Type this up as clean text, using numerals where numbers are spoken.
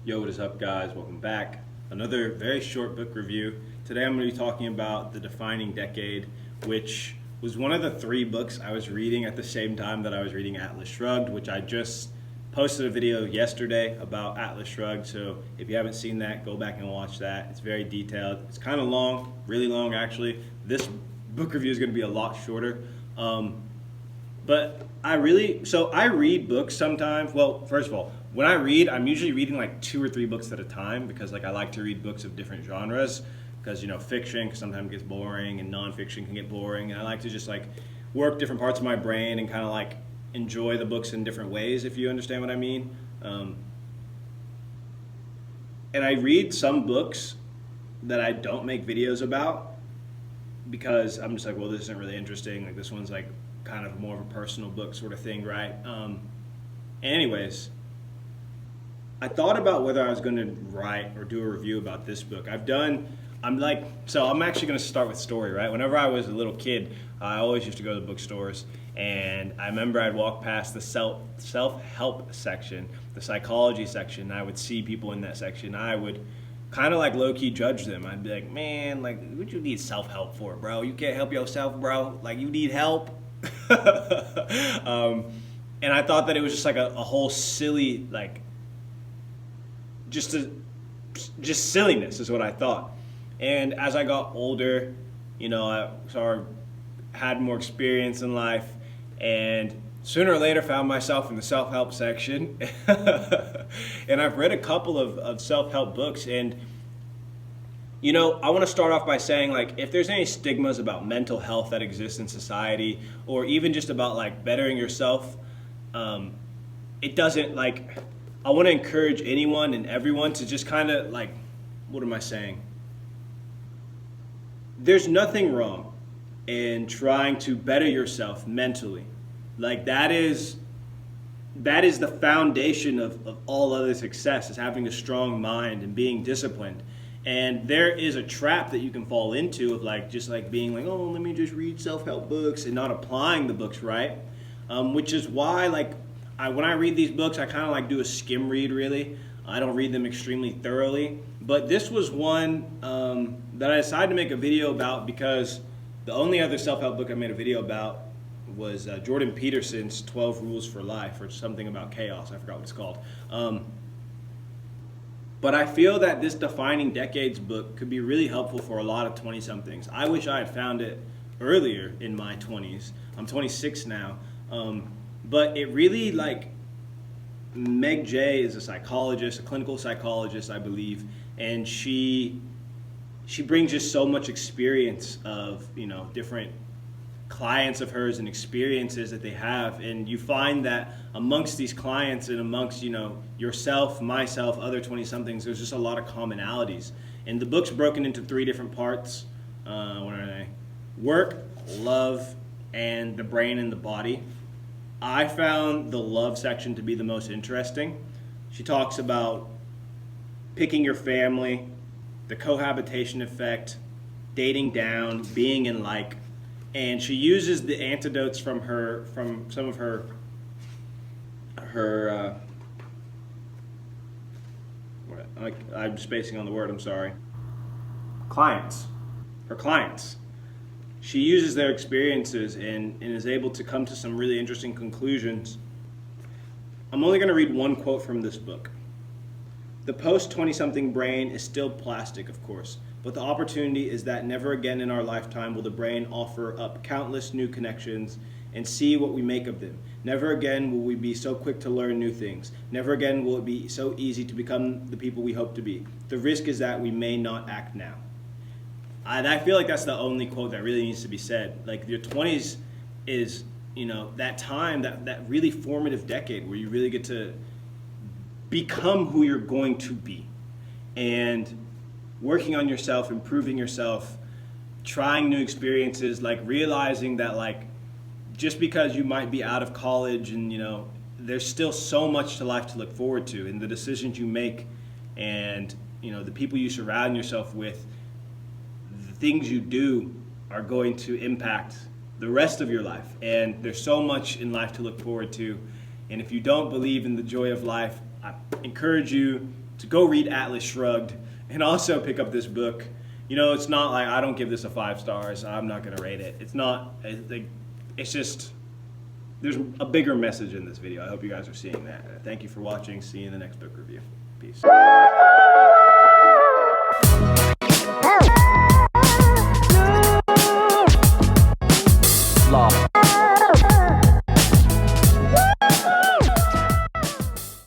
Yo, what is up, guys? Welcome back. Another very short book review. Today I'm going to be talking about The Defining Decade, which was one of the 3 books I was reading at the same time that I was reading Atlas Shrugged, which I just posted a video yesterday about Atlas Shrugged. So if you haven't seen that, go back and watch that. It's very detailed. It's kind of long, really long actually. This book review is going to be a lot shorter. But I read books sometimes. Well, first of all, when I read, I'm usually reading like 2 or 3 books at a time because I like to read books of different genres because fiction sometimes gets boring and nonfiction can get boring, and I like to just work different parts of my brain and kind of enjoy the books in different ways, if you understand what I mean. And I read some books that I don't make videos about because I'm just well, this isn't really interesting. This one's kind of more of a personal book sort of thing, right? Anyways, I thought about whether I was going to write or do a review about this book. I'm actually going to start with story, right? Whenever I was a little kid, I always used to go to the bookstores, and I remember I'd walk past the self-help section, the psychology section, and I would see people in that section. I would kind of low-key judge them. I'd be like, man, what you need self-help for, bro? You can't help yourself, bro. You need help. And I thought that it was just a whole silly, just silliness is what I thought. And as I got older, I had more experience in life, and sooner or later found myself in the self-help section. And I've read a couple of self-help books, and I want to start off by saying, if there's any stigmas about mental health that exist in society, or even just about bettering yourself, it doesn't I want to encourage anyone and everyone to just kind of what am I saying? There's nothing wrong in trying to better yourself mentally. That is the foundation of all other success, is having a strong mind and being disciplined. And there is a trap that you can fall into of just being oh, let me just read self-help books and not applying the books right. Which is why when I read these books, I kind of do a skim read, really. I don't read them extremely thoroughly. But this was one that I decided to make a video about because the only other self-help book I made a video about was Jordan Peterson's 12 Rules for Life, or something about chaos. I forgot what it's called. But I feel that this Defining Decades book could be really helpful for a lot of 20-somethings. I wish I had found it earlier in my 20s. I'm 26 now. But it really, Meg Jay is a psychologist, a clinical psychologist, I believe, and she brings just so much experience of, different clients of hers and experiences that they have, and you find that amongst these clients and amongst yourself, myself, other 20-somethings, there's just a lot of commonalities. And the book's broken into 3 different parts. What are they? Work, love, and the brain and the body. I found the love section to be the most interesting. She talks about picking your family, the cohabitation effect, dating down, being in and she uses the antidotes from some of her I'm spacing on the word, I'm sorry. Her clients. She uses their experiences and is able to come to some really interesting conclusions. I'm only going to read one quote from this book. The post-20-something brain is still plastic, of course, but the opportunity is that never again in our lifetime will the brain offer up countless new connections and see what we make of them. Never again will we be so quick to learn new things. Never again will it be so easy to become the people we hope to be. The risk is that we may not act now. I feel that's the only quote that really needs to be said. Your 20s is, that time, that really formative decade where you really get to become who you're going to be. And working on yourself, improving yourself, trying new experiences, realizing that just because you might be out of college and, there's still so much to life to look forward to, and the decisions you make and, the people you surround yourself with, things you do are going to impact the rest of your life. And there's so much in life to look forward to. And if you don't believe in the joy of life, I encourage you to go read Atlas Shrugged and also pick up this book. You know, it's not like I don't give this a 5 stars. I'm not going to rate it. It's not. It's just there's a bigger message in this video. I hope you guys are seeing that. Thank you for watching. See you in the next book review. Peace. Law.